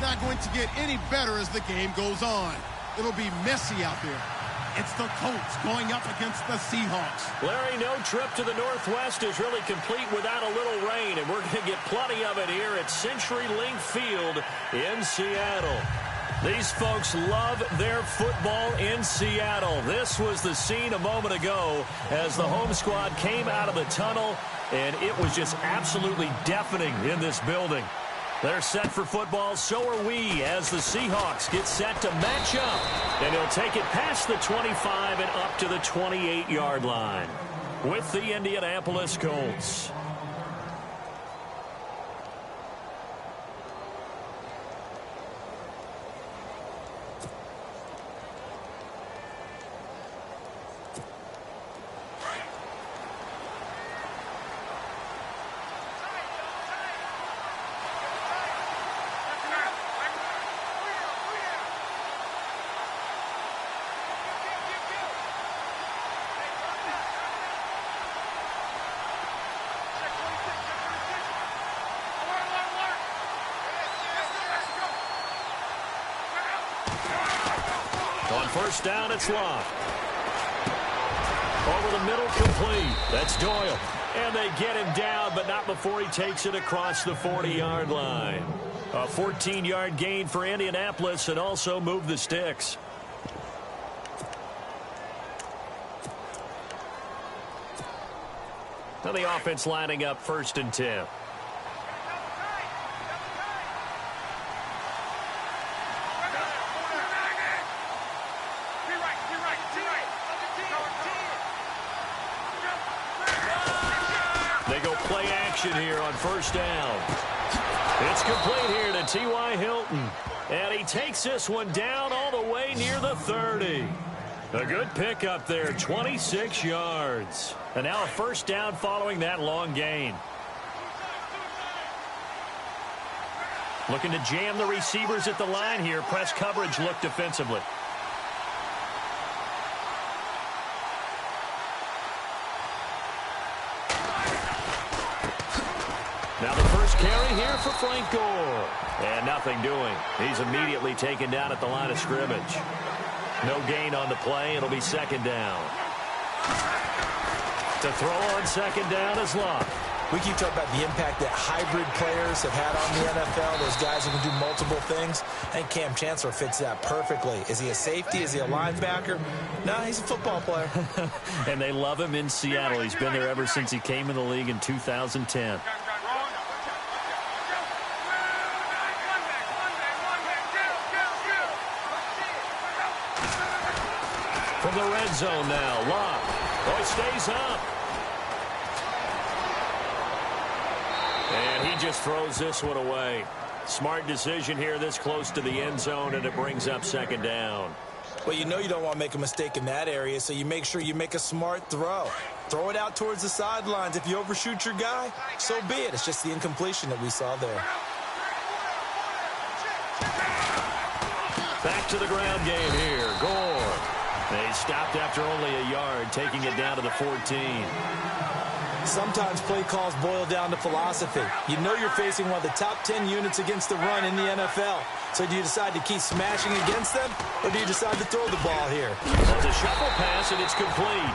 not going to get any better as the game goes on. It'll be messy out there. It's the Colts going up against the Seahawks. Larry, no trip to the Northwest is really complete without a little rain, and we're going to get plenty of it here at CenturyLink Field in Seattle. These folks love their football in Seattle. This was the scene a moment ago as the home squad came out of the tunnel, and it was just absolutely deafening in this building. They're set for football, so are we, as the Seahawks get set to match up. And he'll take it past the 25 and up to the 28-yard line with the Indianapolis Colts. On first down, it's Locke. Over the middle, complete. That's Doyle. And they get him down, but not before he takes it across the 40-yard line. A 14-yard gain for Indianapolis and also move the sticks. Now the offense lining up 1st and 10. They go play action here on first down. It's complete here to T.Y. Hilton. And he takes this one down all the way near the 30. A good pickup there, 26 yards. And now a first down following that long gain. Looking to jam the receivers at the line here. Press coverage look defensively. Now the first carry here for Frank Gore. And nothing doing. He's immediately taken down at the line of scrimmage. No gain on the play. It'll be second down. To throw on second down is Locke. We keep talking about the impact that hybrid players have had on the NFL, those guys who can do multiple things. I think Cam Chancellor fits that perfectly. Is he a safety? Is he a linebacker? No, he's a football player. And they love him in Seattle. He's been there ever since he came in the league in 2010. From the red zone now, Locke. Oh, he stays up. And he just throws this one away. Smart decision here this close to the end zone, and it brings up second down. Well, you know you don't want to make a mistake in that area, so you make sure you make a smart throw. Throw it out towards the sidelines. If you overshoot your guy, so be it. It's just the incompletion that we saw there. Back to the ground game here. Gore. They stopped after only a yard, taking it down to the 14. Sometimes play calls boil down to philosophy. You know you're facing one of the top 10 units against the run in the NFL. So do you decide to keep smashing against them, or do you decide to throw the ball here? Well, it's a shuffle pass, and it's complete.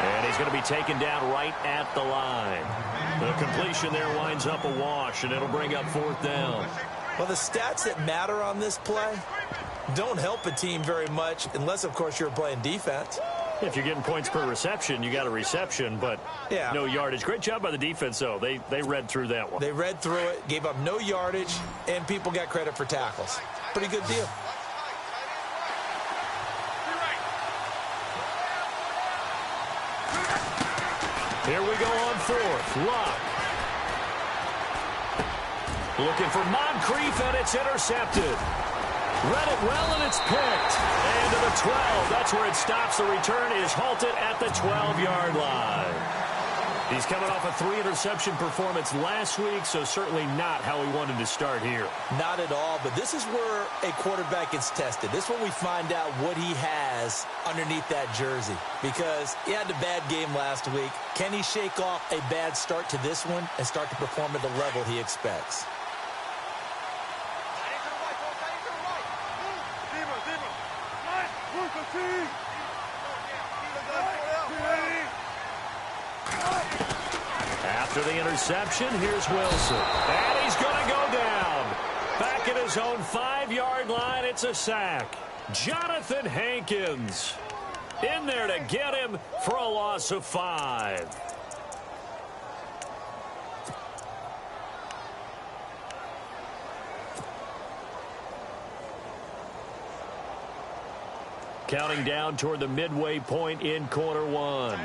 And he's going to be taken down right at the line. The completion there winds up a wash, and it'll bring up fourth down. Well, the stats that matter on this play don't help a team very much unless, of course, you're playing defense. If you're getting points per reception, you got a reception, but no yardage. Great job by the defense, though. They read through that one. They read through it, gave up no yardage, and people got credit for tackles. Pretty good deal. Here we go on fourth. Locke. Looking for Moncrief, and it's intercepted. Read it well, and it's picked. And to the 12. That's where it stops. The return is halted at the 12-yard line. He's coming off a 3-interception performance last week, so certainly not how he wanted to start here. Not at all, but this is where a quarterback gets tested. This is where we find out what he has underneath that jersey, because he had a bad game last week. Can he shake off a bad start to this one and start to perform at the level he expects? After the interception, here's Wilson. And he's going to go down. Back at his own 5-yard line, it's a sack. Jonathan Hankins in there to get him for a loss of 5. Counting down toward the midway point in quarter 1.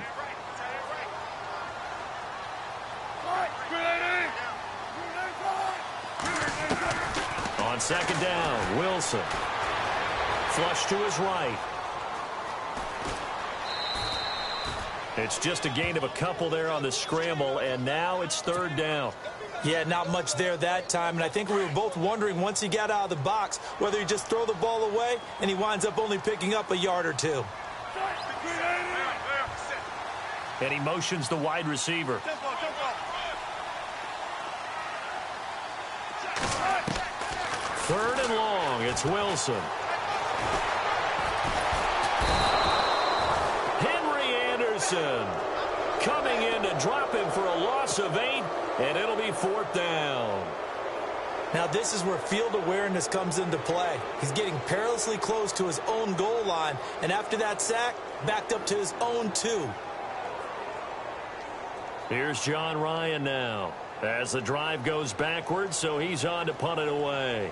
On second down, Wilson. Flush to his right. It's just a gain of a couple there on the scramble, and now it's third down. Yeah, not much there that time, and I think we were both wondering once he got out of the box whether he just throw the ball away, and he winds up only picking up a yard or two. And he motions the wide receiver. Third and long, it's Wilson. Henry Anderson coming in to drop him for a loss of 8. And it'll be fourth down. Now this is where field awareness comes into play. He's getting perilously close to his own goal line. And after that sack, backed up to his own 2. Here's John Ryan now. As the drive goes backwards, so he's on to punt it away.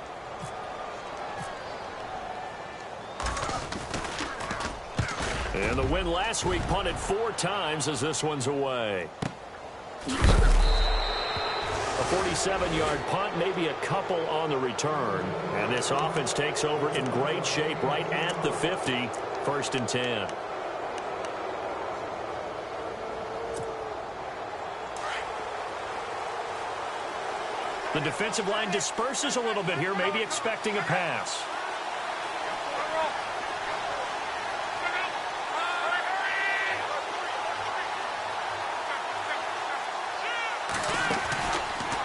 And the win last week punted 4 times as this one's away. A 47-yard punt, maybe a couple on the return. And this offense takes over in great shape right at the 50, first and 10. The defensive line disperses a little bit here, maybe expecting a pass.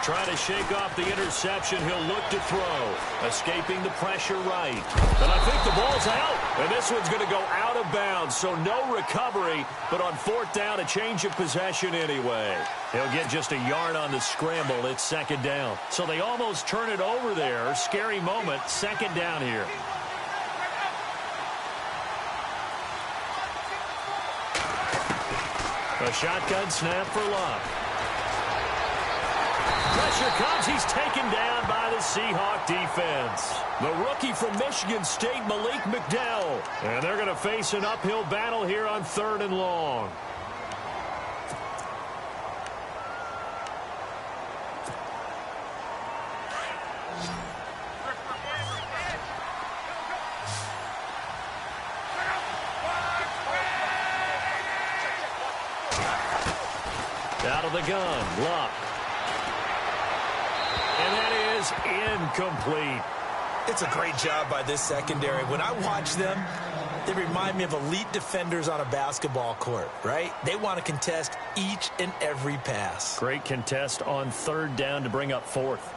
Trying to shake off the interception. He'll look to throw. Escaping the pressure right. And I think the ball's out. And this one's going to go out of bounds. So no recovery. But on fourth down, a change of possession anyway. He'll get just a yard on the scramble. It's second down. So they almost turn it over there. Scary moment. Second down here. A shotgun snap for Luck. Pressure comes. He's taken down by the Seahawk defense. The rookie from Michigan State, Malik McDowell. And they're going to face an uphill battle here on third and long. Out of the gun, Luck. And that is incomplete. It's a great job by this secondary. When I watch them, they remind me of elite defenders on a basketball court, right? They want to contest each and every pass. Great contest on third down to bring up fourth.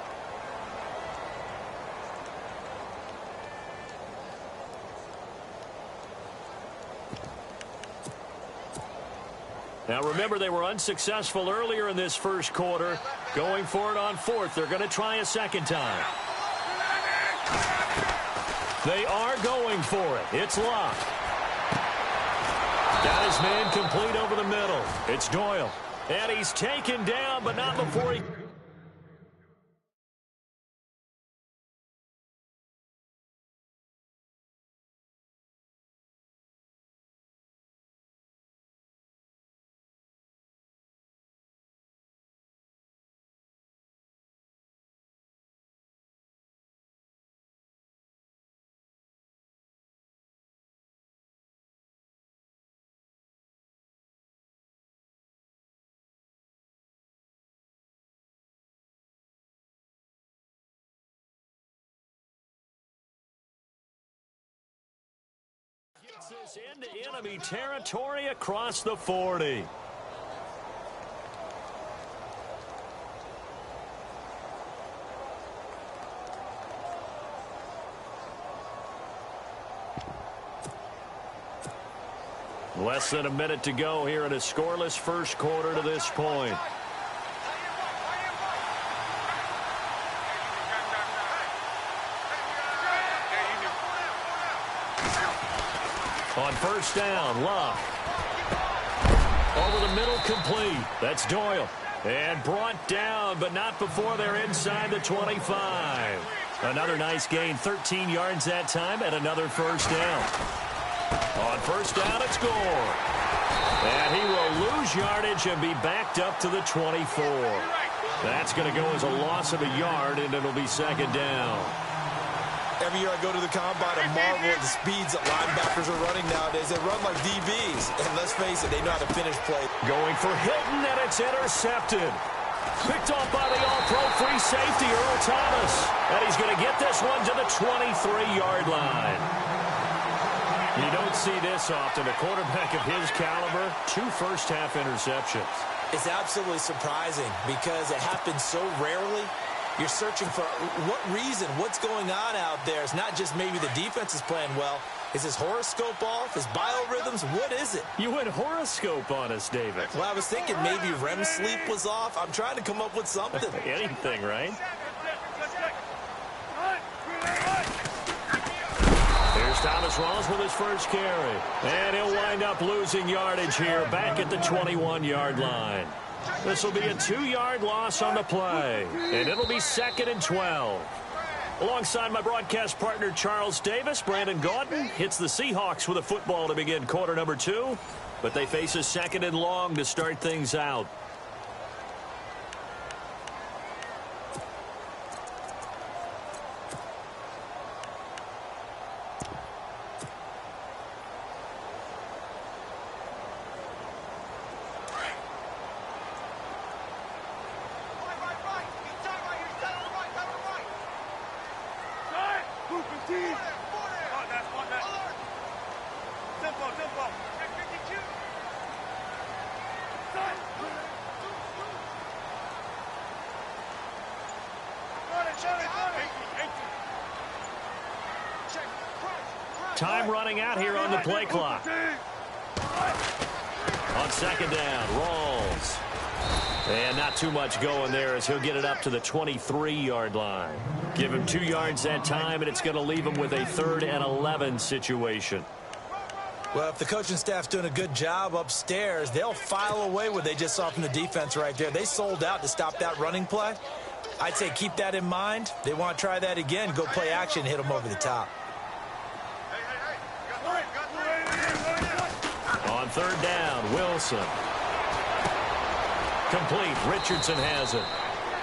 Now remember, they were unsuccessful earlier in this first quarter. Going for it on fourth. They're going to try a second time. They are going for it. It's Luck. Got his man complete over the middle. It's Doyle. And he's taken down, but not before he... Gets this into enemy territory across the 40. Less than a minute to go here in a scoreless first quarter to this point. On first down, Love. Over the middle, complete. That's Doyle. And brought down, but not before they're inside the 25. Another nice gain, 13 yards that time, and another first down. On first down, it's Gore. And he will lose yardage and be backed up to the 24. That's going to go as a loss of a yard, and it'll be second down. Every year I go to the combine and marvel at the speeds that linebackers are running nowadays. They run like DBs. And let's face it, they know how to finish play. Going for Hilton, and it's intercepted. Picked off by the all-pro free safety, Earl Thomas. And he's going to get this one to the 23-yard line. You don't see this often. A quarterback of his caliber, 2 first-half interceptions. It's absolutely surprising because it happens so rarely. You're searching for what reason, what's going on out there. It's not just maybe the defense is playing well. Is his horoscope off? His biorhythms? What is it? You went horoscope on us, David. Well, I was thinking maybe REM sleep was off. I'm trying to come up with something. Anything, right? Here's Thomas Rawls with his first carry. And he'll wind up losing yardage here back at the 21-yard line. This will be a 2-yard loss on the play. And it'll be 2nd and 12. Alongside my broadcast partner, Charles Davis, Brandon Gaudin hits the Seahawks with a football to begin quarter number 2. But they face a 2nd and long to start things out. Time running out here on the play clock. On second down, Rawls. And not too much going there as he'll get it up to the 23-yard line. Give him 2 yards that time, and it's going to leave him with a 3rd and 11 situation. Well, if the coaching staff's doing a good job upstairs, they'll file away what they just saw from the defense right there. They sold out to stop that running play. I'd say keep that in mind. They want to try that again, go play action, hit them over the top. On third down, Wilson. Complete. Richardson has it.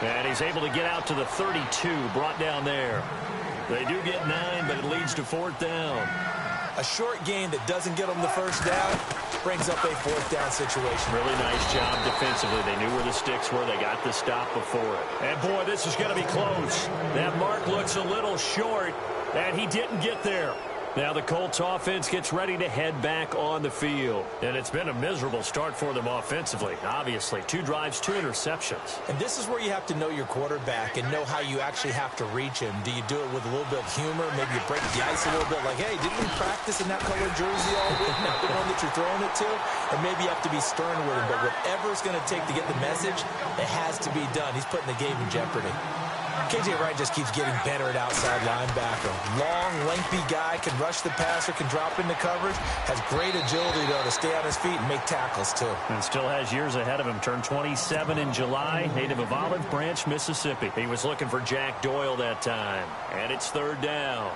And he's able to get out to the 32, brought down there. They do get 9, but it leads to 4th down. A short gain that doesn't get them the first down brings up a 4th down situation. Really nice job defensively. They knew where the sticks were. They got the stop before it. And, boy, this is going to be close. That mark looks a little short, and he didn't get there. Now the Colts offense gets ready to head back on the field. And it's been a miserable start for them offensively, obviously. 2 drives, 2 interceptions. And this is where you have to know your quarterback and know how you actually have to reach him. Do you do it with a little bit of humor? Maybe you break the ice a little bit like, hey, didn't we practice in that colored jersey all week? Not the one that you're throwing it to? Or maybe you have to be stern with him. But whatever it's going to take to get the message, it has to be done. He's putting the game in jeopardy. KJ Wright just keeps getting better at outside linebacker. Long, lengthy guy, can rush the passer, can drop into coverage. Has great agility, though, to stay on his feet and make tackles, too. And still has years ahead of him. Turned 27 in July, native of Olive Branch, Mississippi. He was looking for Jack Doyle that time. And it's 3rd down.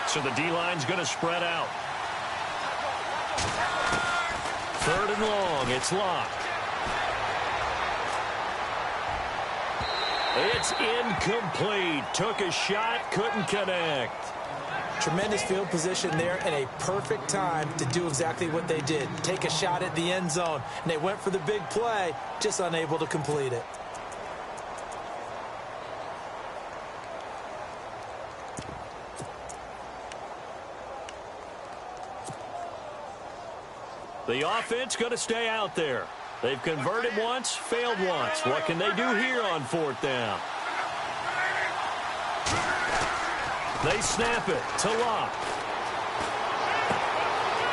So the D-line's going to spread out. 3rd and long. It's locked. It's incomplete. Took a shot, couldn't connect. Tremendous field position there and a perfect time to do exactly what they did. Take a shot at the end zone. And they went for the big play, just unable to complete it. The offense going to stay out there. They've converted once, failed once. What can they do here on 4th down? They snap it to Locke.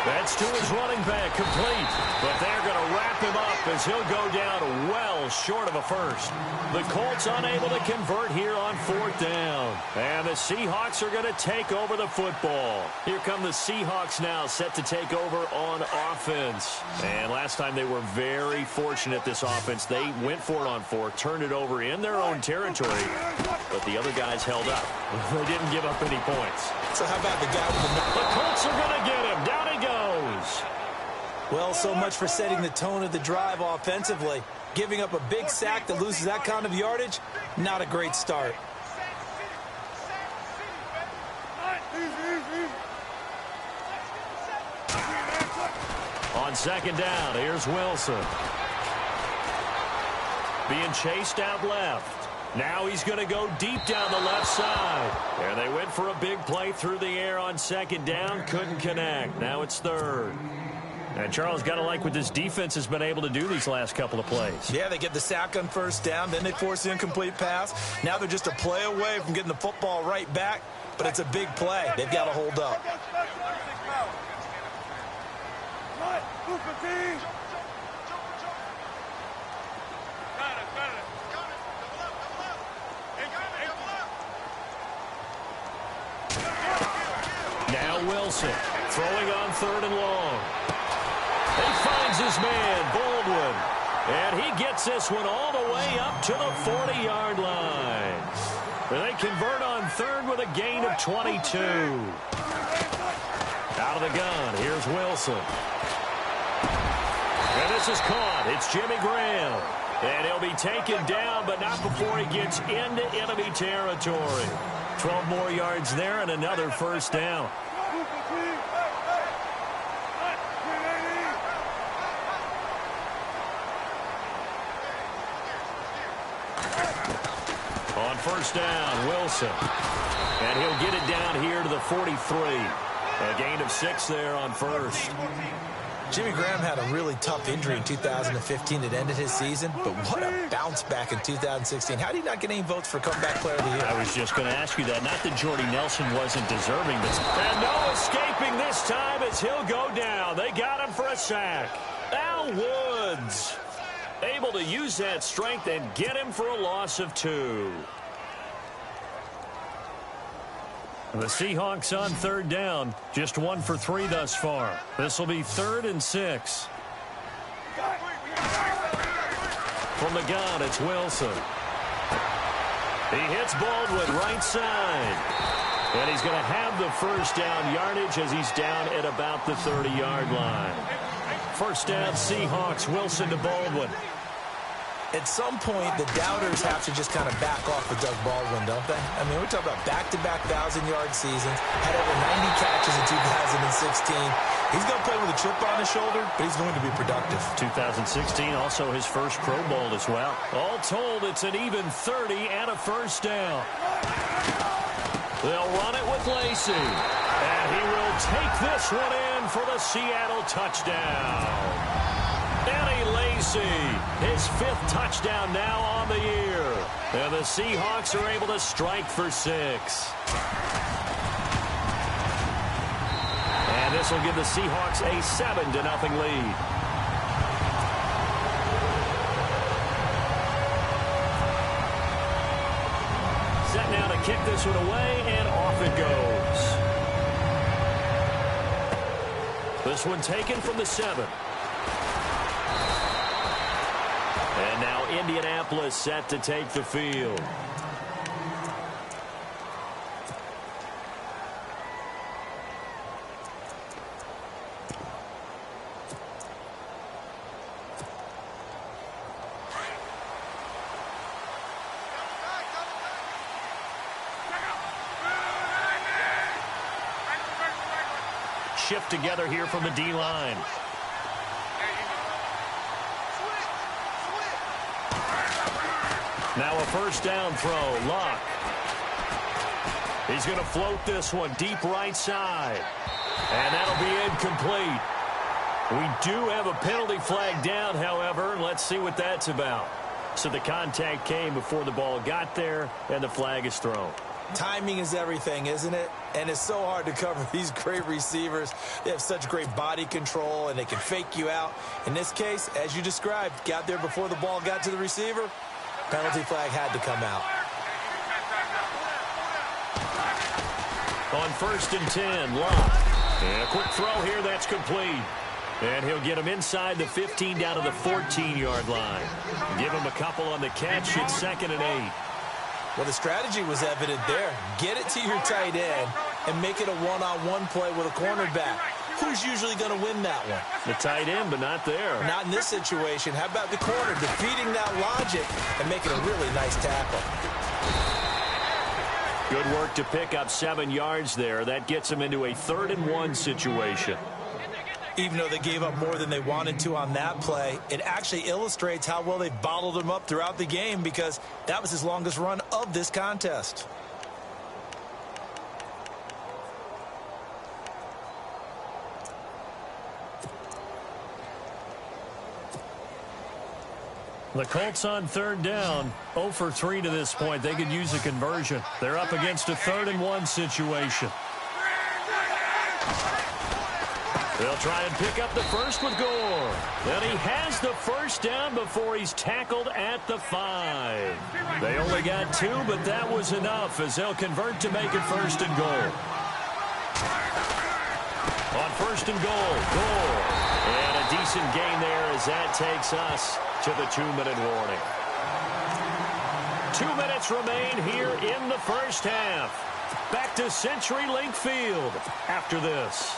That's to his running back, complete. But they're going to wrap him up as he'll go down well short of a first. The Colts unable to convert here on 4th down. And the Seahawks are going to take over the football. Here come the Seahawks now, set to take over on offense. And last time they were very fortunate, this offense. They went for it on 4th, turned it over in their own territory, but the other guys held up. They didn't give up any points. So how about the guy with the Colts are going to get him. Down he goes. Well, so much for setting the tone of the drive offensively. Giving up a big sack that loses that kind of yardage, not a great start. On 2nd down, here's Wilson. Being chased out left. Now he's going to go deep down the left side. And they went for a big play through the air on 2nd down. Couldn't connect. Now it's 3rd. And Charles, got to like what this defense has been able to do these last couple of plays. Yeah, they get the sack on 1st down. Then they force the incomplete pass. Now they're just a play away from getting the football right back. But it's a big play. They've got to hold up. Now Wilson throwing on 3rd and long. He finds his man, Baldwin. And he gets this one all the way up to the 40-yard line. They convert on 3rd with a gain of 22. Out of the gun, here's Wilson. And this is caught. It's Jimmy Graham. And he'll be taken down, but not before he gets into enemy territory. 12 more yards there and another 1st down. On 1st down, Wilson. And he'll get it down here to the 43. A gain of 6 there on 1st. Jimmy Graham had a really tough injury in 2015 that ended his season, but what a bounce back in 2016. How did he not get any votes for Comeback Player of the Year? I was just going to ask you that. Not that Jordy Nelson wasn't deserving, but... And no escaping this time as he'll go down. They got him for a sack. Al Woods able to use that strength and get him for a loss of 2. The Seahawks on 3rd down, just 1 for 3 thus far. This will be 3rd and 6. From the gun, it's Wilson. He hits Baldwin right side. And he's going to have the 1st down yardage as he's down at about the 30-yard line. 1st down, Seahawks, Wilson to Baldwin. At some point, the doubters have to just kind of back off with Doug Baldwin, don't they? I mean, we're talking about back-to-back 1,000-yard seasons, had over 90 catches in 2016. He's going to play with a chip on his shoulder, but he's going to be productive. 2016, also his first Pro Bowl as well. All told, it's an even 30 and a 1st down. They'll run it with Lacy. And he will take this one in for the Seattle touchdown. Eddie Lacy, his 5th touchdown now on the year. And the Seahawks are able to strike for 6. And this will give the Seahawks a 7-0 lead. Set now to kick this one away, and off it goes. This one taken from the 7. And now Indianapolis set to take the field. Shift together here from the D-line. Now a 1st down throw. Luck. He's going to float this one deep right side. And that'll be incomplete. We do have a penalty flag down, however. Let's see what that's about. So the contact came before the ball got there, and the flag is thrown. Timing is everything, isn't it? And it's so hard to cover these great receivers. They have such great body control, and they can fake you out. In this case, as you described, got there before the ball got to the receiver. Penalty flag had to come out. On 1st and 10, Locke. And a quick throw here, that's complete. And he'll get him inside the 15 down to the 14-yard line. Give him a couple on the catch. It's 2nd and 8. Well, the strategy was evident there. Get it to your tight end and make it a one-on-one play with a cornerback. Who's usually going to win that one? The tight end, but not there. Not in this situation. How about the corner defeating that logic and making a really nice tackle? Good work to pick up 7 yards there. That gets him into a 3rd and 1 situation. Even though they gave up more than they wanted to on that play, it actually illustrates how well they bottled him up throughout the game, because that was his longest run of this contest. The Colts on 3rd down, 0 for 3 to this point. They could use a conversion. They're up against a 3rd and 1 situation. They'll try and pick up the first with Gore. And he has the first down before he's tackled at the 5. They only got 2, but that was enough as they'll convert to make it 1st and goal. On 1st and goal, Gore. And a decent gain there as that takes us to the 2-minute warning. 2 minutes remain here in the first half. Back to CenturyLink Field after this.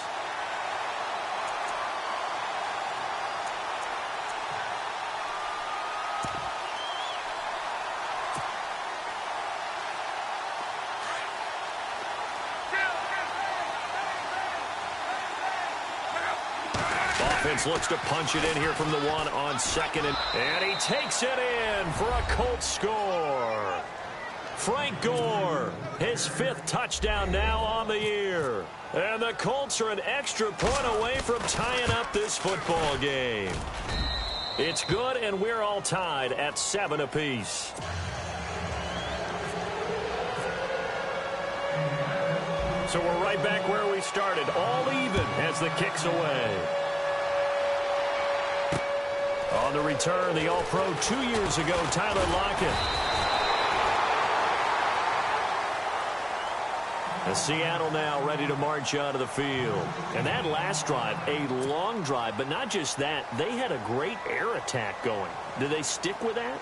Offense looks to punch it in here from the 1 on 2nd. And he takes it in for a Colts score. Frank Gore, his 5th touchdown now on the year. And the Colts are an extra point away from tying up this football game. It's good, and we're all tied at 7 apiece. So we're right back where we started, all even as the kick's away. On the return, the All-Pro 2 years ago, Tyler Lockett. As Seattle now ready to march out of the field. And that last drive, a long drive, but not just that, they had a great air attack going. Did they stick with that?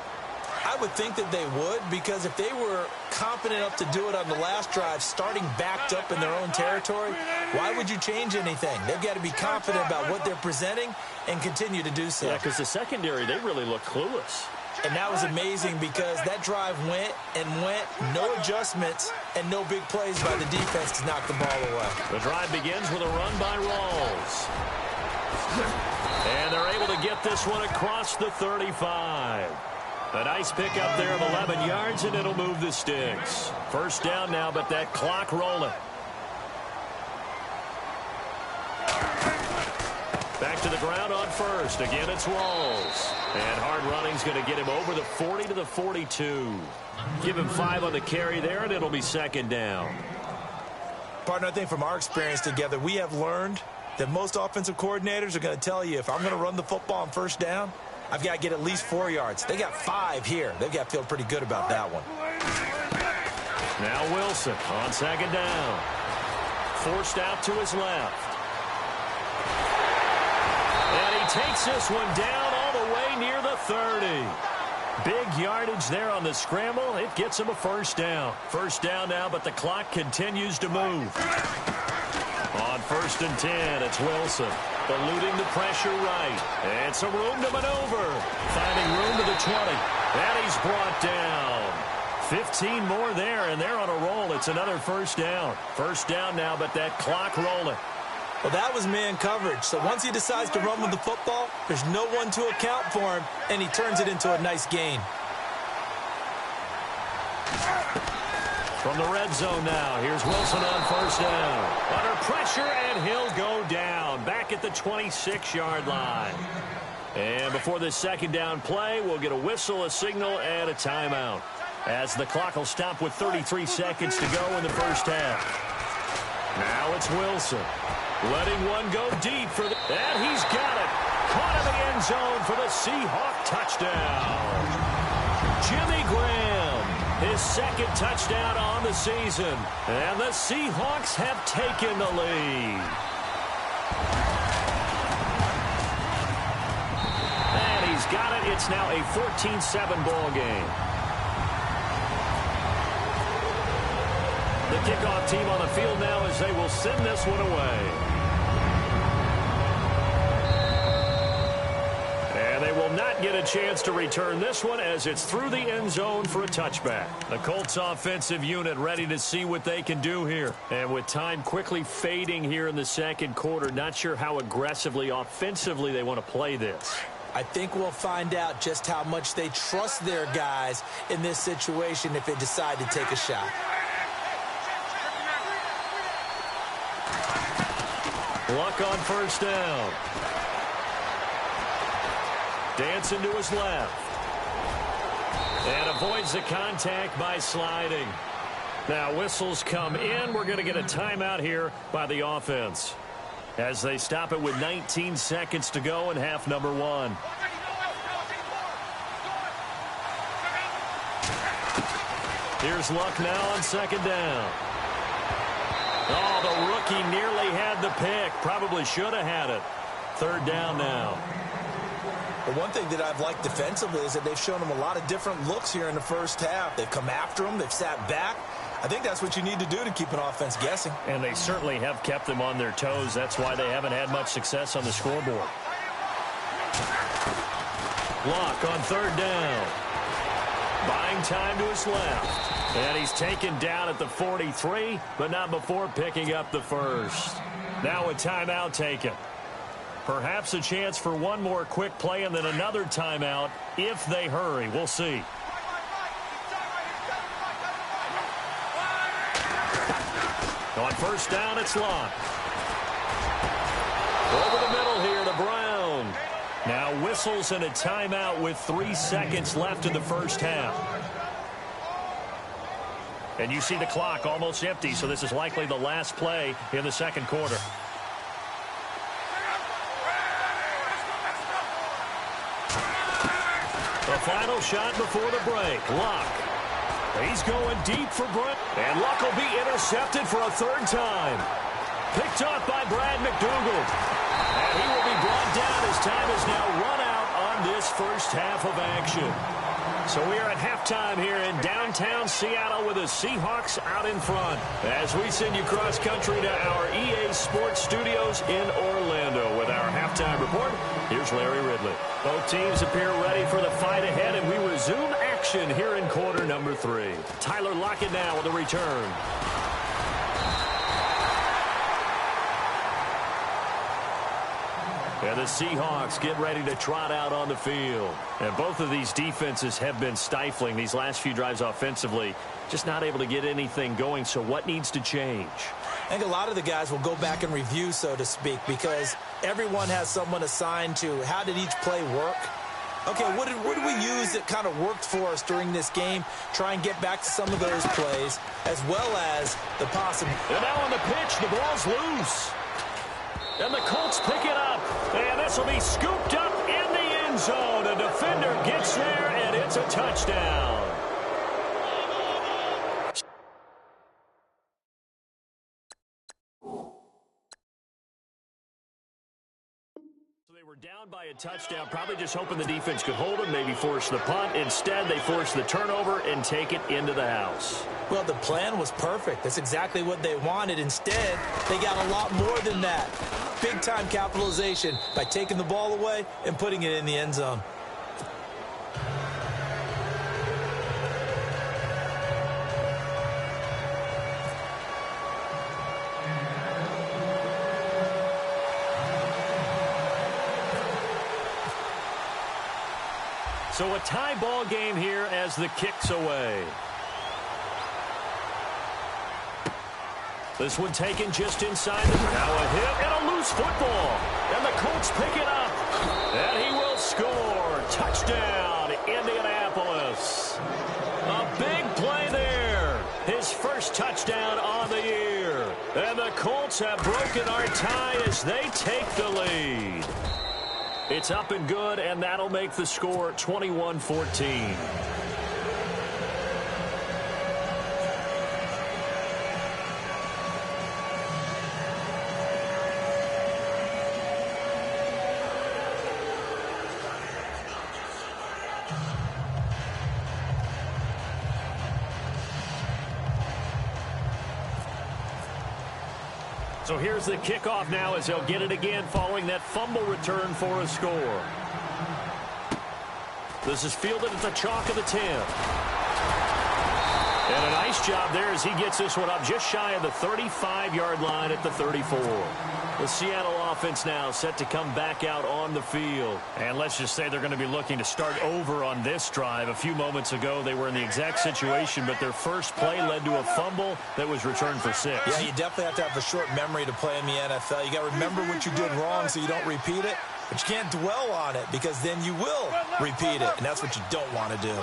I would think that they would, because if they were confident enough to do it on the last drive, starting backed up in their own territory, why would you change anything? They've got to be confident about what they're presenting and continue to do so. Yeah, because the secondary, they really look clueless. And that was amazing, because that drive went and went, no adjustments, and no big plays by the defense to knock the ball away. The drive begins with a run by Rawls. And they're able to get this one across the 35. A nice pickup there of 11 yards, and it'll move the sticks. First down now, but that clock rolling. Back to the ground on 1st. Again, it's Rawls. And hard running's going to get him over the 40 to the 42. Give him 5 on the carry there, and it'll be 2nd down. Partner, I think from our experience together, we have learned that most offensive coordinators are going to tell you, if I'm going to run the football on 1st down, I've got to get at least 4 yards. They got 5 here. They've got to feel pretty good about that one. Now Wilson on 2nd down. Forced out to his left. And he takes this one down all the way near the 30. Big yardage there on the scramble. It gets him a 1st down. 1st down now, but the clock continues to move. On 1st and 10, it's Wilson. Eluding the pressure right. And some room to maneuver. Finding room to the 20. And he's brought down. 15 more there, and they're on a roll. It's another 1st down. 1st down now, but that clock rolling. Well, that was man coverage. So once he decides to run with the football, there's no one to account for him, and he turns it into a nice gain. From the red zone now, here's Wilson on 1st down. Under pressure, and he'll go down. Back at the 26-yard line. And before this 2nd down play, we'll get a whistle, a signal, and a timeout. as the clock will stop with 33 seconds to go in the first half. Now it's Wilson. Letting one go deep for the... And he's got it. Caught in the end zone for the Seahawk touchdown. Jimmy Graham, his second touchdown on the season. And the Seahawks have taken the lead. And he's got it. It's now a 14-7 ball game. The kickoff team on the field now as they will send this one away. And they will not get a chance to return this one as it's through the end zone for a touchback. The Colts offensive unit ready to see what they can do here. And with time quickly fading here in the second quarter, not sure how aggressively, offensively they want to play this. I think we'll find out just how much they trust their guys in this situation if they decide to take a shot. Luck on first down. Dancing to his left. And avoids the contact by sliding. Now whistles come in. We're going to get a timeout here by the offense as they stop it with 19 seconds to go in half number one. Here's Luck now on second down. Oh, the rookie nearly had the pick. Probably should have had it. Third down now. The one thing that I've liked defensively is that they've shown them a lot of different looks here in the first half. They've come after them. They've sat back. I think that's what you need to do to keep an offense guessing. And they certainly have kept them on their toes. That's why they haven't had much success on the scoreboard. Luck on third down. Buying time to his left. And he's taken down at the 43, but not before picking up the first. Now a timeout taken. Perhaps a chance for one more quick play and then another timeout if they hurry. We'll see. On first down, it's Luck. Over the middle here to Brown. Now whistles and a timeout with 3 seconds left in the first half. And you see the clock almost empty, so this is likely the last play in the second quarter. The final shot before the break. Luck. He's going deep for Brent. And Luck will be intercepted for a third time. Picked off by Brad McDougal. And he will be brought down as time is now run out on this first half of action. So we are at halftime here in downtown Seattle with the Seahawks out in front. As we send you cross-country to our EA Sports Studios in Orlando with our halftime report, here's Larry Ridley. Both teams appear ready for the fight ahead, and we resume action here in quarter number 3. Tyler Lockett now with the return. And the Seahawks get ready to trot out on the field. And both of these defenses have been stifling these last few drives offensively. Just not able to get anything going. So what needs to change? I think a lot of the guys will go back and review, so to speak, because everyone has someone assigned to how did each play work. Okay, what did we use that kind of worked for us during this game? Try and get back to some of those plays, as well as the possible. And now on the pitch, the ball's loose. And the Colts pick it up. And this will be scooped up in the end zone. A defender gets there, and it's a touchdown. They were down by a touchdown, probably just hoping the defense could hold them, maybe force the punt. Instead, they force the turnover and take it into the house. Well, the plan was perfect. That's exactly what they wanted. Instead, they got a lot more than that. Big-time capitalization by taking the ball away and putting it in the end zone. So a tie ball game here as the kick's away. This one taken just inside. Now a hit and a loose football. And the Colts pick it up. And he will score. Touchdown, Indianapolis. A big Colts have broken our tie as they take the lead. It's up and good, and that'll make the score 21-14. So here's the kickoff now as they'll get it again following that fumble return for a score. This is fielded at the chalk of the 10. And a nice job there as he gets this one up just shy of the 35-yard line at the 34. The Seattle offense now set to come back out on the field. And let's just say they're going to be looking to start over on this drive. A few moments ago, they were in the exact situation, but their first play led to a fumble that was returned for 6. Yeah, you definitely have to have a short memory to play in the NFL. You got to remember what you did wrong so you don't repeat it, but you can't dwell on it because then you will repeat it, and that's what you don't want to do.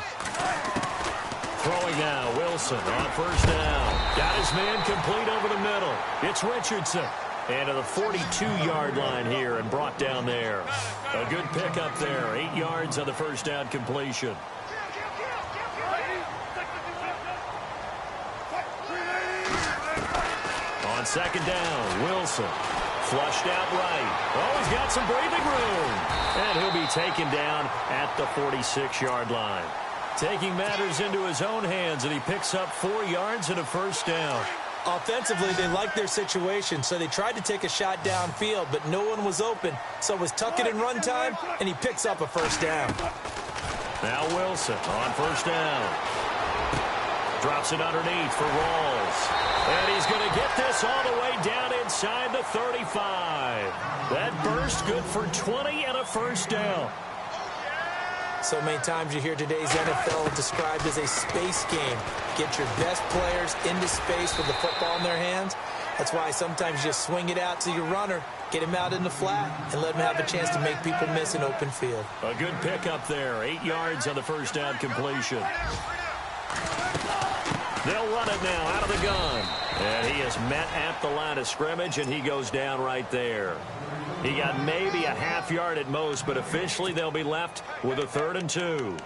Throwing now, Wilson on first down. Got his man complete over the middle. It's Richardson. And to the 42-yard line here and brought down there. A good pickup there. 8 yards on the first down completion. On second down, Wilson. Flushed out right. Oh, he's got some breathing room. And he'll be taken down at the 46-yard line. Taking matters into his own hands, and he picks up 4 yards and a first down. Offensively, they liked their situation, so they tried to take a shot downfield, but no one was open. So it was tuck it in run time, and he picks up a first down. Now Wilson on first down. Drops it underneath for Rawls. And he's going to get this all the way down inside the 35. That burst good for 20 and a first down. So many times you hear today's NFL described as a space game. Get your best players into space with the football in their hands. That's why sometimes you just swing it out to your runner, get him out in the flat, and let him have a chance to make people miss an open field. A good pickup there. 8 yards on the first down completion. They'll run it now out of the gun. And he is met at the line of scrimmage, and he goes down right there. He got maybe a half yard at most, but officially they'll be left with a 3rd and 2.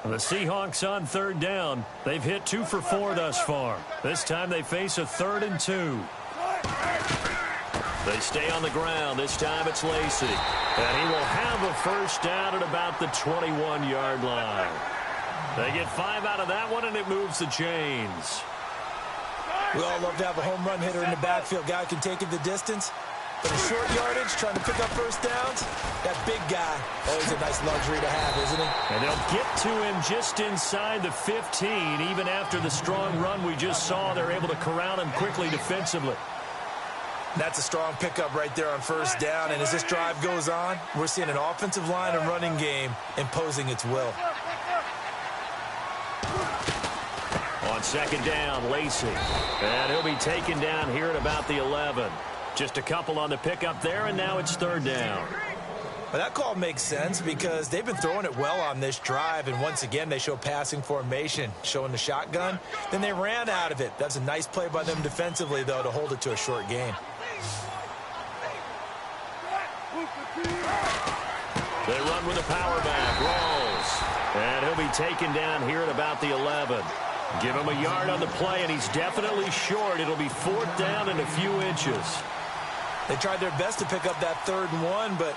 The Seahawks on 3rd down. They've hit 2 for 4 thus far. This time they face a 3rd and 2. They stay on the ground. This time it's Lacy. And he will have a first down at about the 21-yard line. They get 5 out of that one, and it moves the chains. We all love to have a home run hitter in the backfield. Guy can take it the distance. But in short yardage, trying to pick up first downs, that big guy, always a nice luxury to have, isn't he? And they'll get to him just inside the 15. Even after the strong run we just saw, they're able to corral him quickly defensively. That's a strong pickup right there on first down. And as this drive goes on, we're seeing an offensive line and running game imposing its will. On second down, Lacy. And he'll be taken down here at about the 11. Just a couple on the pickup there, and now it's 3rd down. Well, that call makes sense because they've been throwing it well on this drive, and once again they show passing formation, showing the shotgun. Then they ran out of it. That's a nice play by them defensively, though, to hold it to a short gain. They run with a power back, Rawls. And he'll be taken down here at about the 11. Give him a yard on the play, and he's definitely short. It'll be 4th down and a few inches. They tried their best to pick up that 3rd and 1, but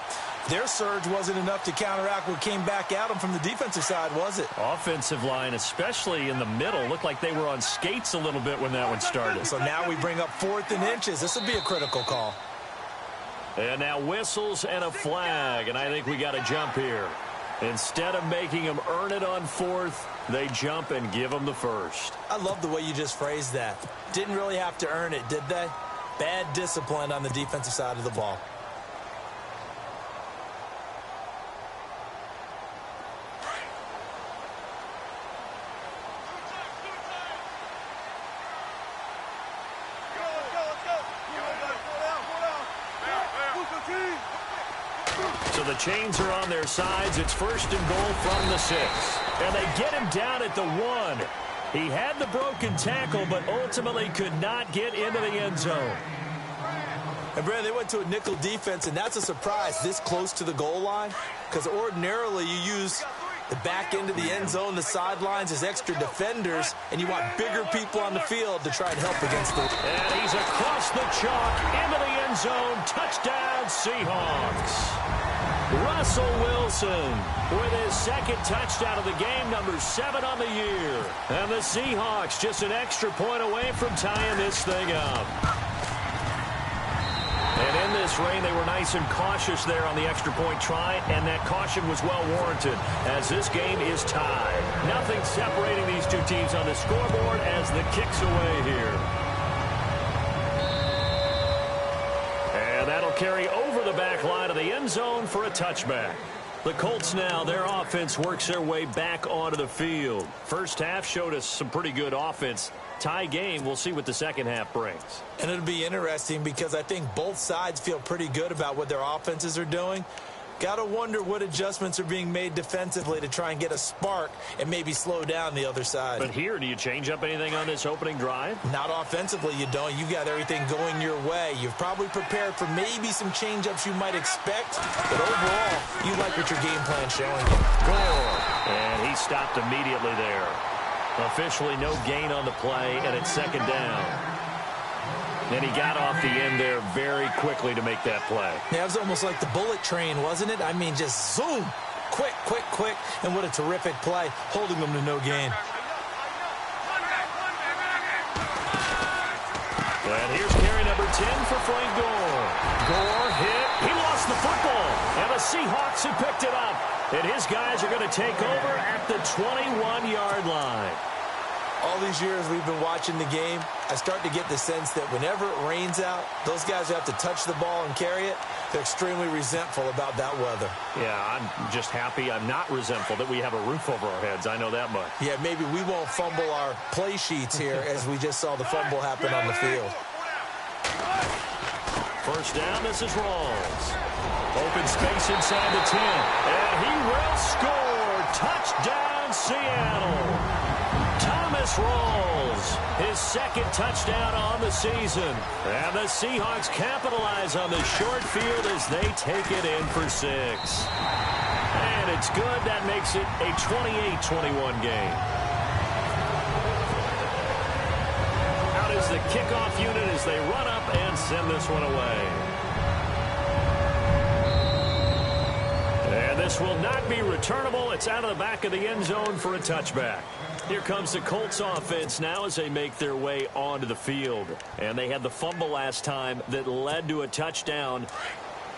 their surge wasn't enough to counteract what came back at them from the defensive side, was it? Offensive line, especially in the middle, looked like they were on skates a little bit when that one started. So now we bring up 4th and inches. This will be a critical call. And now whistles and a flag, and I think we got a jump here. Instead of making them earn it on 4th, they jump and give them the first. I love the way you just phrased that. Didn't really have to earn it, did they? Bad discipline on the defensive side of the ball. the chains are on their sides. It's 1st and goal from the 6. And they get him down at the 1. He had the broken tackle, but ultimately could not get into the end zone. And, Brandon, they went to a nickel defense, and that's a surprise this close to the goal line, because ordinarily you use the back end of the end zone, the sidelines as extra defenders, and you want bigger people on the field to try and help against them. And he's across the chalk into the end zone. Touchdown, Seahawks. Russell Wilson with his 2nd touchdown of the game, number 7 on the year. And the Seahawks just an extra point away from tying this thing up. And in this rain, they were nice and cautious there on the extra point try, and that caution was well warranted as this game is tied. Nothing separating these two teams on the scoreboard as the kick's away here. And that'll carry over the back line of the end zone for a touchback. The Colts now, their offense works their way back onto the field. First half showed us some pretty good offense. Tie game, we'll see what the second half brings. And it'll be interesting because I think both sides feel pretty good about what their offenses are doing. Got to wonder what adjustments are being made defensively to try and get a spark and maybe slow down the other side. But here, do you change up anything on this opening drive? Not offensively, you don't. You got everything going your way. You've probably prepared for maybe some change-ups you might expect, but overall, you like what your game plan's showing you. Gore. And he stopped immediately there. Officially no gain on the play, and it's 2nd down. And he got off the end there very quickly to make that play. Yeah, it was almost like the bullet train, wasn't it? I mean, just zoom. Quick, quick, quick. And what a terrific play, holding them to no gain. And here's carry number 10 for Frank Gore. Gore hit. He lost the football. And the Seahawks have picked it up. And his guys are going to take over at the 21-yard line. All these years we've been watching the game, I start to get the sense that whenever it rains out, those guys who have to touch the ball and carry it, they're extremely resentful about that weather. Yeah, I'm just happy I'm not resentful that we have a roof over our heads. I know that much. Yeah, maybe we won't fumble our play sheets here as we just saw the fumble happen on the field. First down, this is Rawls. Open space inside the 10. And he will score. Touchdown, Seattle. Thomas Rawls, his 2nd touchdown on the season. And the Seahawks capitalize on the short field as they take it in for 6. And it's good. That makes it a 28-21 game. Out is the kickoff unit as they run up and send this one away. And this will not be returnable. It's out of the back of the end zone for a touchback. Here comes the Colts offense now as they make their way onto the field. And they had the fumble last time that led to a touchdown.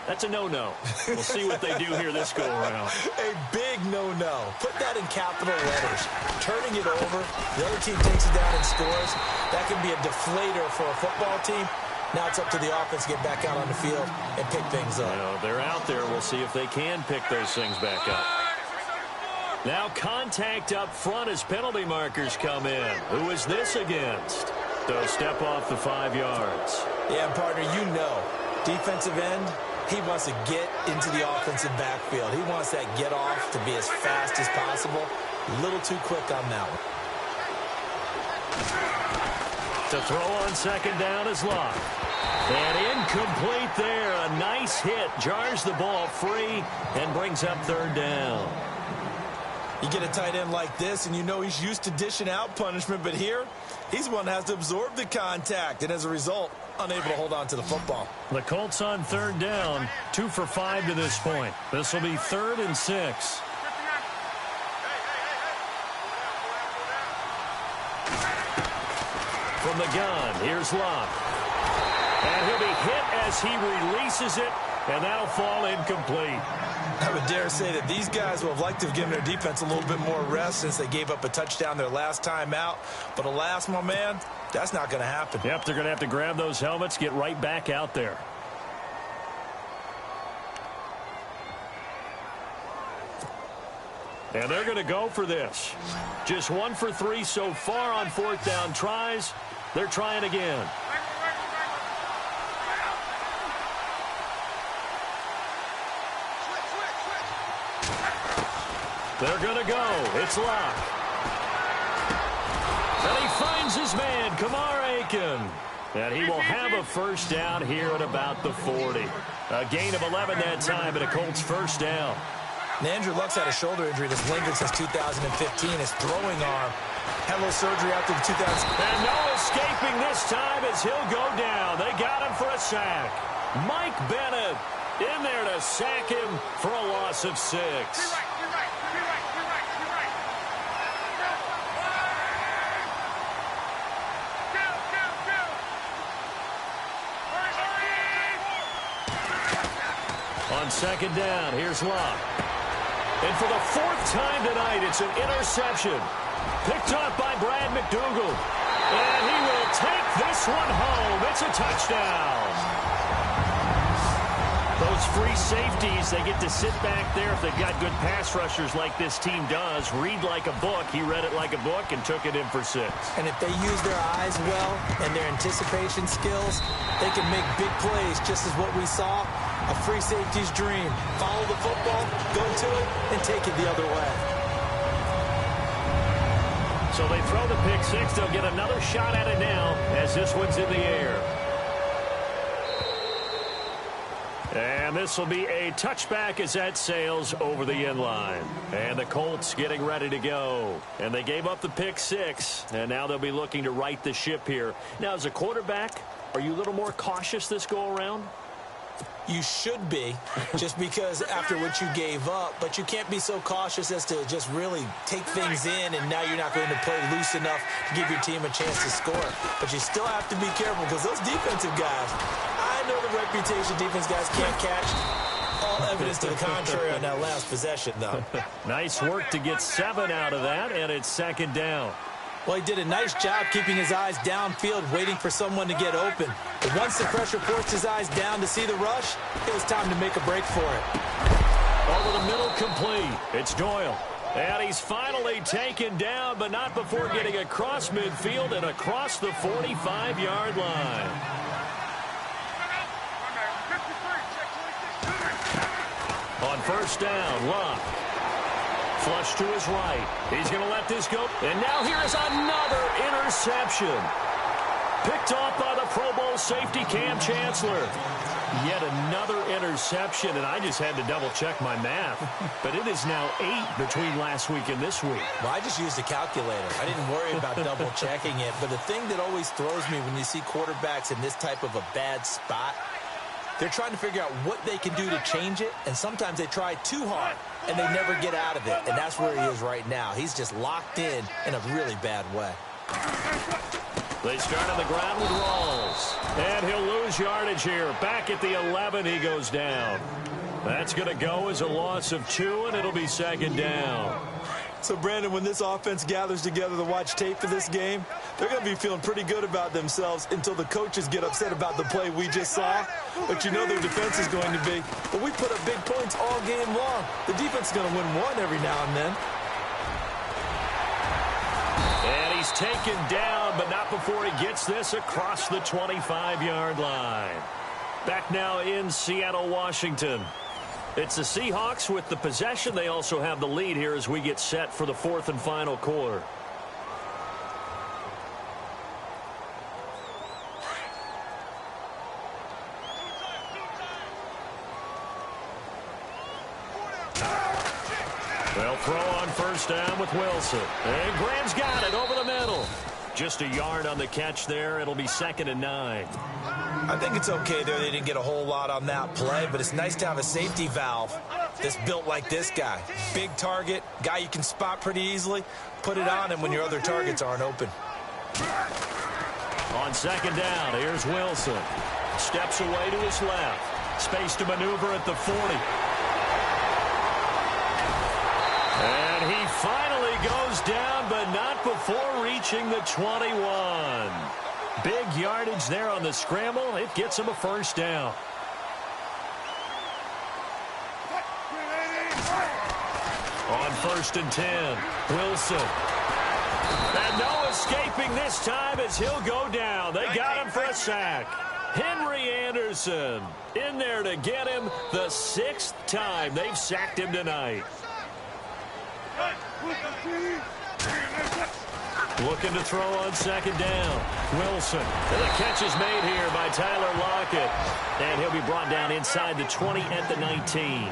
That's a no-no. We'll see what they do here this go-around. A big no-no. Put that in capital letters. Turning it over, the other team takes it down and scores. That can be a deflator for a football team. Now it's up to the offense to get back out on the field and pick things up. Well, they're out there. We'll see if they can pick those things back up. Now contact up front as penalty markers come in. Who is this against? They'll step off the 5 yards. Yeah, partner, you know, defensive end, he wants to get into the offensive backfield. He wants that get off to be as fast as possible. A little too quick on that one. To throw on 2nd down is Luck. And incomplete there. A nice hit. Jars the ball free and brings up 3rd down. You get a tight end like this, and you know he's used to dishing out punishment, but here, he's the one that has to absorb the contact, and as a result, unable to hold on to the football. The Colts on 3rd down, 2 for 5 to this point. This will be 3rd and 6. From the gun, here's Luck. And he'll be hit as he releases it, and that'll fall incomplete. I would dare say that these guys will have liked to have given their defense a little bit more rest since they gave up a touchdown their last time out. But alas, my man, that's not going to happen. Yep, they're going to have to grab those helmets, get right back out there. And they're going to go for this. Just 1 for 3 so far on 4th down tries. They're trying again. They're going to go. It's Luck. And he finds his man, Kamar Aiken. And he will have a first down here at about the 40. A gain of 11 that time, and a Colts first down. Now, Andrew Luck's had a shoulder injury that's lingered since 2015. His throwing arm had a little surgery after the 2000. And no escaping this time as he'll go down. They got him for a sack. Mike Bennett in there to sack him for a loss of 6. On second down, here's Luck. And for the 4th time tonight, it's an interception. Picked up by Brad McDougal. And he will take this one home. It's a touchdown. Those free safeties, they get to sit back there if they've got good pass rushers like this team does. Read like a book. He read it like a book and took it in for 6. And if they use their eyes well and their anticipation skills, they can make big plays, just as what we saw. A free safety's dream. Follow the football, go to it, and take it the other way. So they throw the pick 6. They'll get another shot at it now as this one's in the air. And this will be a touchback as that sails over the end line. And the Colts getting ready to go. And they gave up the pick 6. And now they'll be looking to right the ship here. Now, as a quarterback, are you a little more cautious this go-around? You should be, just because after what you gave up. But you can't be so cautious as to just really take things in, and now you're not going to play loose enough to give your team a chance to score. But you still have to be careful, because those defensive guys, I know the reputation defense guys can't catch. All evidence to the contrary on that last possession, though. Nice work to get 7 out of that, and it's second down. Well, he did a nice job keeping his eyes downfield, waiting for someone to get open. But once the pressure forced his eyes down to see the rush, it was time to make a break for it. Over the middle, complete. It's Doyle. And he's finally taken down, but not before getting across midfield and across the 45-yard line. On first down, Luck. Flush to his right. He's going to let this go. And now here is another interception. Picked off by the Pro Bowl safety Cam Chancellor. Yet another interception, and I just had to double-check my math. But it is now 8 between last week and this week. Well, I just used a calculator. I didn't worry about double-checking it. But the thing that always throws me when you see quarterbacks in this type of a bad spot, they're trying to figure out what they can do to change it, and sometimes they try too hard, and they never get out of it. And that's where he is right now. He's just locked in a really bad way. They start on the ground with Rawls. And he'll lose yardage here. Back at the 11, he goes down. That's going to go as a loss of 2, and it'll be second down. So, Brandon, when this offense gathers together to watch tape for this game, they're going to be feeling pretty good about themselves until the coaches get upset about the play we just saw. But you know their defense is going to be. But we put up big points all game long. The defense is going to win one every now and then. And he's taken down, but not before he gets this across the 25-yard line. Back now in Seattle, Washington. It's the Seahawks with the possession. They also have the lead here as we get set for the 4th and final quarter. They'll throw on first down with Wilson. And Graham's got it over the middle. Just a yard on the catch there. It'll be 2nd and 9. I think it's okay there. They didn't get a whole lot on that play, but it's nice to have a safety valve that's built like this guy. Big target, guy you can spot pretty easily. Put it on him when your other targets aren't open. On second down, here's Wilson. Steps away to his left. Space to maneuver at the 40. And he finally goes down, but not before reaching the 21. Big yardage there on the scramble. It gets him a first down. On 1st and 10, Wilson. And no escaping this time as he'll go down. They got him for a sack. Henry Anderson in there to get him the 6th time they've sacked him tonight. Looking to throw on second down. Wilson. And the catch is made here by Tyler Lockett. And he'll be brought down inside the 20 at the 19.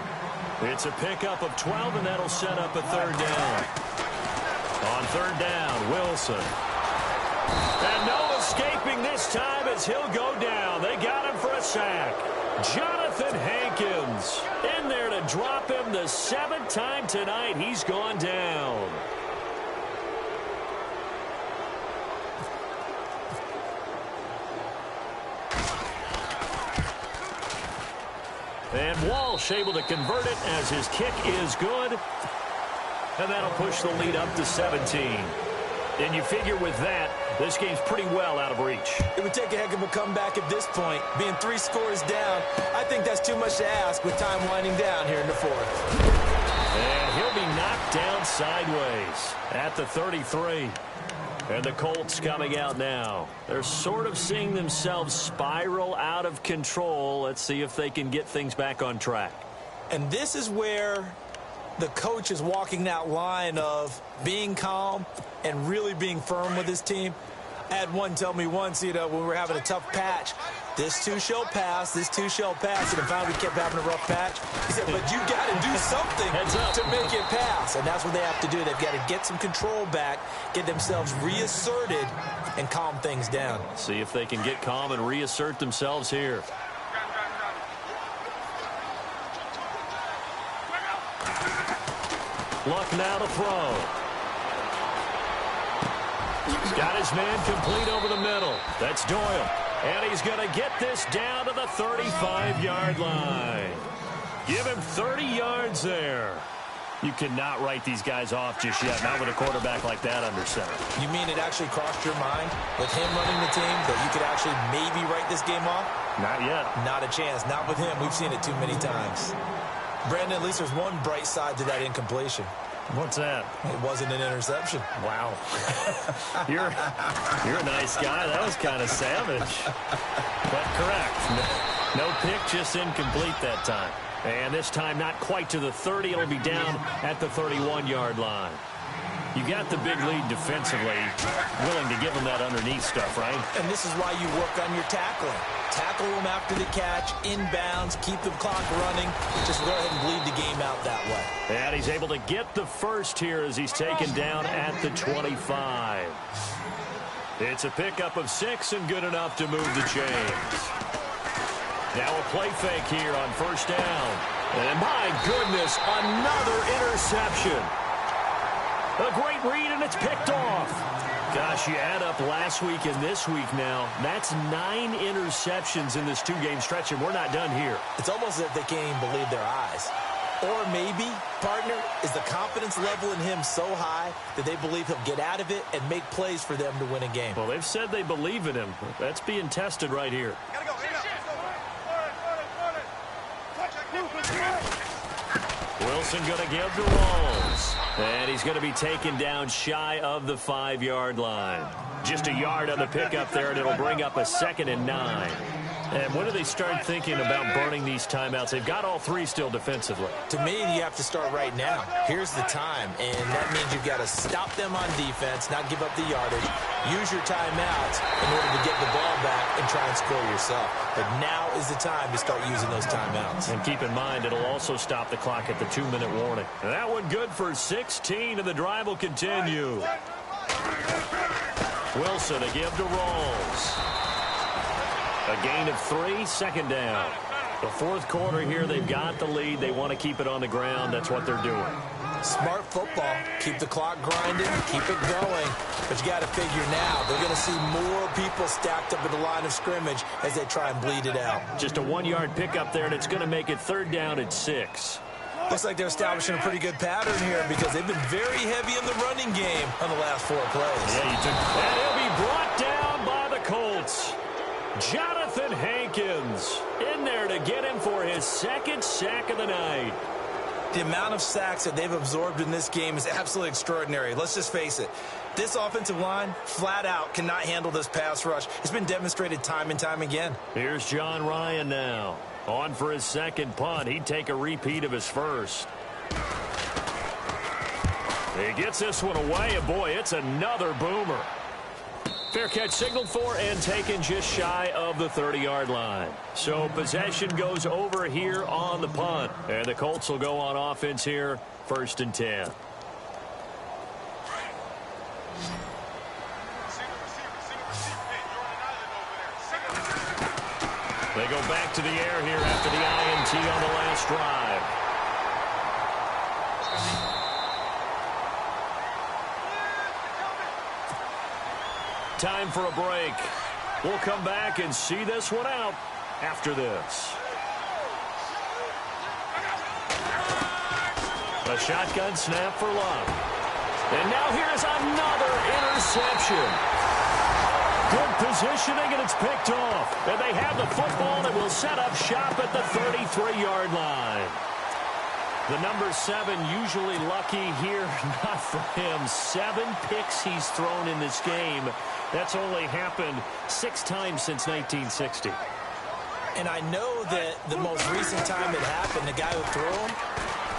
It's a pickup of 12, and that'll set up a third down. On third down, Wilson. And no escaping this time as he'll go down. They got him for a sack. Jonathan Hankins in there to drop him the 7th time tonight. He's gone down. And Walsh able to convert it as his kick is good. And that'll push the lead up to 17. And you figure with that, this game's pretty well out of reach. It would take a heck of a comeback at this point. Being 3 scores down, I think that's too much to ask with time winding down here in the 4th. And he'll be knocked down sideways at the 33. And the Colts coming out now. They're sort of seeing themselves spiral out of control. Let's see if they can get things back on track. And this is where the coach is walking that line of being calm and really being firm with his team. I had one tell me once, when we were having a tough patch, this too shall pass, this too shall pass. And finally we kept having a rough patch. He said, but you got to do something to make it pass. And that's what they have to do. They've got to get some control back, get themselves reasserted, and calm things down. See if they can get calm and reassert themselves here. Luck now to throw. He's got his man complete over the middle. That's Doyle. And he's going to get this down to the 35-yard line. Give him 30 yards there. You cannot write these guys off just yet, not with a quarterback like that under center. You mean it actually crossed your mind with him running the team that you could actually maybe write this game off? Not yet. Not a chance. Not with him. We've seen it too many times. Brandon, at least there's one bright side to that incompletion. What's that? It wasn't an interception. Wow. You're a nice guy. That was kind of savage. But correct. No pick, just incomplete that time. And this time not quite to the 30. It'll be down at the 31-yard line. You got the big lead defensively, willing to give them that underneath stuff, right? And this is why you work on your tackling. Tackle them after the catch, inbounds, keep the clock running. Just go ahead and bleed the game out that way. And he's able to get the first here as he's taken down at the 25. It's a pickup of 6 and good enough to move the chains. Now a play fake here on first down. And my goodness, another interception. A great read, and it's picked off. Gosh, you add up last week and this week now. That's 9 interceptions in this 2-game stretch, and we're not done here. It's almost as if they can't even believe their eyes. Or maybe, partner, is the confidence level in him so high that they believe he'll get out of it and make plays for them to win a game. Well, they've said they believe in him. That's being tested right here. Wilson going to give to Rolls. And he's going to be taken down shy of the 5-yard line. Just a yard on the pickup there, and it'll bring up a 2nd and 9. And when do they start thinking about burning these timeouts? They've got all 3 still defensively. To me, you have to start right now. Here's the time, and that means you've got to stop them on defense, not give up the yardage, use your timeouts in order to get the ball back and try and score yourself. But now is the time to start using those timeouts. And keep in mind, it'll also stop the clock at the 2-minute warning. And that one good for 16, and the drive will continue. Wilson to give to Rolls. A gain of 3, 2nd down. The 4th quarter here, they've got the lead. They want to keep it on the ground. That's what they're doing. Smart football. Keep the clock grinding, keep it going. But you got to figure now, they're going to see more people stacked up at the line of scrimmage as they try and bleed it out. Just a 1-yard pickup there, and it's going to make it 3rd down at 6. Looks like they're establishing a pretty good pattern here because they've been very heavy in the running game on the last 4 plays. Yeah, you took. And he'll be brought down by the Colts. Jonathan Hankins in there to get him for his 2nd sack of the night. The amount of sacks that they've absorbed in this game is absolutely extraordinary. Let's just face it. This offensive line, flat out, cannot handle this pass rush. It's been demonstrated time and time again. Here's John Ryan now. On for his 2nd punt. He'd take a repeat of his first. He gets this one away, and boy, it's another boomer. Fair catch signaled for and taken just shy of the 30-yard line. So possession goes over here on the punt. And the Colts will go on offense here, 1st and 10. They go back to the air here after the INT on the last drive. Time for a break. We'll come back and see this one out after this. A shotgun snap for Love. And now here's another interception. Good positioning, and it's picked off. And they have the football that will set up shop at the 33-yard line. The number 7 usually lucky here. Not for him. 7 picks he's thrown in this game. That's only happened 6 times since 1960. And I know that the most recent time it happened, the guy who threw him,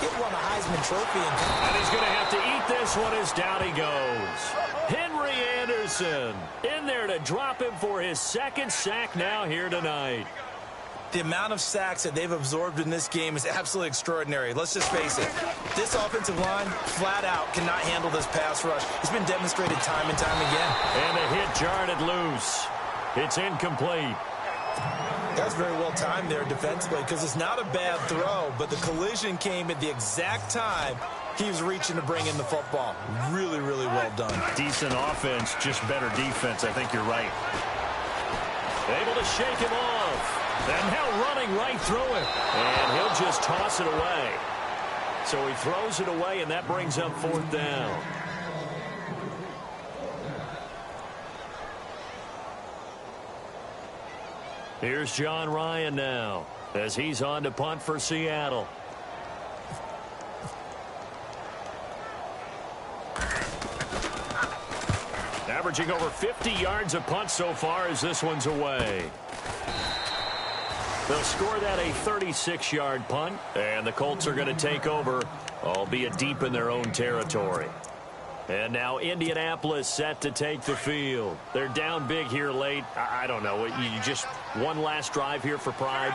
he won a Heisman Trophy. And he's going to have to eat this one as down he goes. Henry Anderson in there to drop him for his 2nd sack now here tonight. The amount of sacks that they've absorbed in this game is absolutely extraordinary. Let's just face it. This offensive line, flat out, cannot handle this pass rush. It's been demonstrated time and time again. And the hit jarred it loose. It's incomplete. That's very well timed there defensively because it's not a bad throw, but the collision came at the exact time he was reaching to bring in the football. Really, really well done. Decent offense, just better defense. I think you're right. Able to shake him off. And now running right through it. And he'll just toss it away. So he throws it away, and that brings up 4th down. Here's John Ryan now as he's on to punt for Seattle. Averaging over 50 yards a punt so far as this one's away. They'll score that a 36-yard punt, and the Colts are going to take over, albeit deep in their own territory. And now Indianapolis set to take the field. They're down big here late. I don't know. You just one last drive here for pride?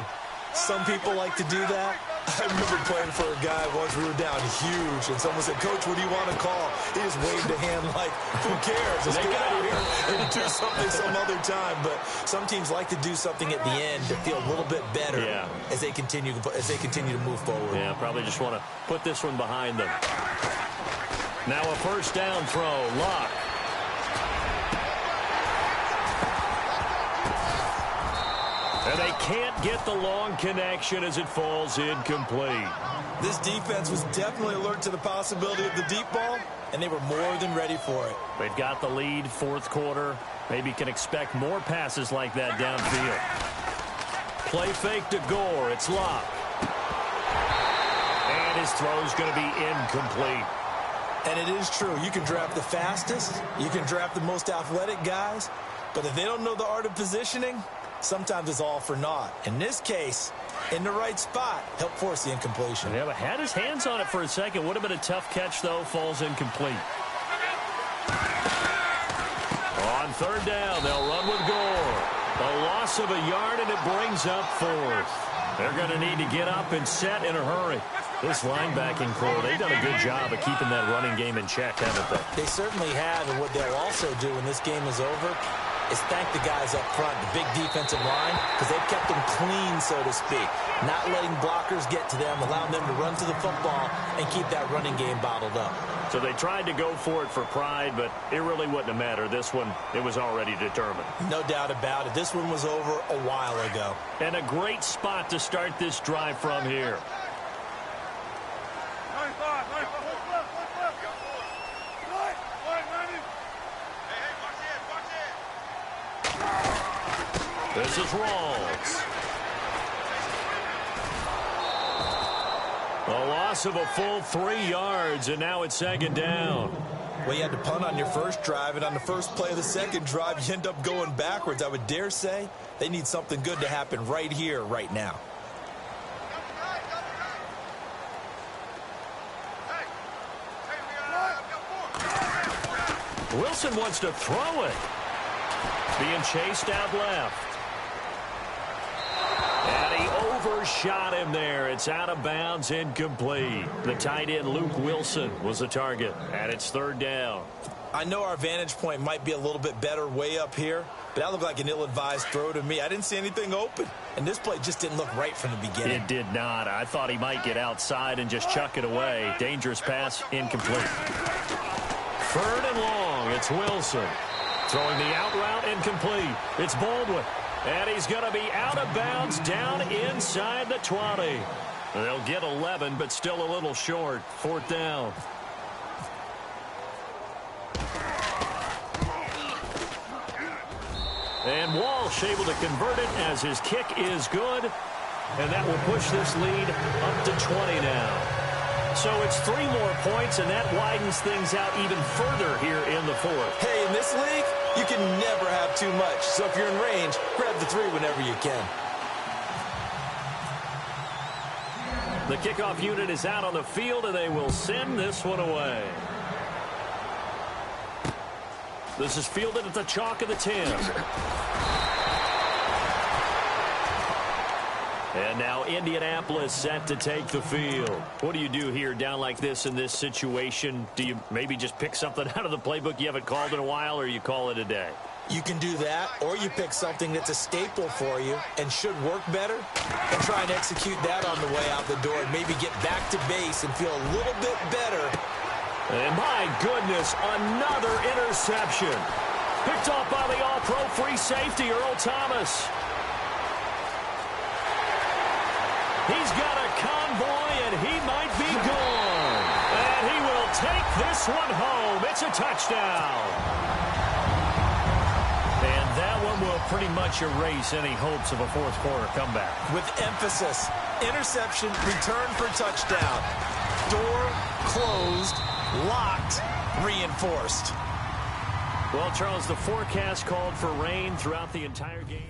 Some people like to do that. I remember playing for a guy once. We were down huge, and someone said, "Coach, what do you want to call?" He just waved a hand like, "Who cares? Let's get out of here and do something some other time." But some teams like to do something at the end to feel a little bit better as they continue to move forward. Yeah, probably just want to put this one behind them. Now a 1st down throw. Locke. And they can't get the long connection as it falls incomplete. This defense was definitely alert to the possibility of the deep ball, and they were more than ready for it. They've got the lead, 4th quarter. Maybe can expect more passes like that downfield. Play fake to Gore. It's Locke. And his throw's going to be incomplete. And it is true. You can draft the fastest. You can draft the most athletic guys. But if they don't know the art of positioning, sometimes it's all for naught. In this case, in the right spot, help force the incompletion. Yeah, but had his hands on it for a second. Would have been a tough catch, though. Falls incomplete. On 3rd down, they'll run with Gore. A loss of a yard, and it brings up 4th. They're going to need to get up and set in a hurry. This linebacking core, they've done a good job of keeping that running game in check, haven't they? They certainly have, and what they'll also do when this game is over is thank the guys up front, the big defensive line, because they've kept them clean, so to speak. Not letting blockers get to them, allowing them to run to the football and keep that running game bottled up. So they tried to go for it for pride, but it really wouldn't have mattered. This one, it was already determined. No doubt about it. This one was over a while ago. And a great spot to start this drive from here. This is Rawls. A loss of a full 3 yards, and now it's 2nd down. Well, you had to punt on your first drive, and on the first play of the second drive, you end up going backwards. I would dare say they need something good to happen right here, right now. Wilson wants to throw it. Being chased out left. And he overshot him there. It's out of bounds, incomplete. The tight end, Luke Wilson, was the target. And it's third down. I know our vantage point might be a little bit better way up here, but that looked like an ill-advised throw to me. I didn't see anything open, and this play just didn't look right from the beginning. It did not. I thought he might get outside and just chuck it away. Dangerous pass, incomplete. Third and long, it's Wilson. Throwing the out route, incomplete. It's Baldwin. And he's going to be out of bounds down inside the 20. They'll get 11, but still a little short. Fourth down. And Walsh able to convert it as his kick is good. And that will push this lead up to 20 now. So it's 3 more points, and that widens things out even further here in the fourth. Hey, in this league, you can never have too much. So if you're in range, grab the 3 whenever you can. The kickoff unit is out on the field, and they will send this one away. This is fielded at the chalk of the 10. And now Indianapolis set to take the field. What do you do here down like this in this situation? Do you maybe just pick something out of the playbook you haven't called in a while, or you call it a day? You can do that, or you pick something that's a staple for you and should work better and try and execute that on the way out the door and maybe get back to base and feel a little bit better. And my goodness, another interception. Picked off by the all-pro free safety, Earl Thomas. He's got a convoy, and he might be gone. And he will take this one home. It's a touchdown. And that one will pretty much erase any hopes of a fourth quarter comeback. With emphasis, interception, return for touchdown. Door closed, locked, reinforced. Well, Charles, the forecast called for rain throughout the entire game.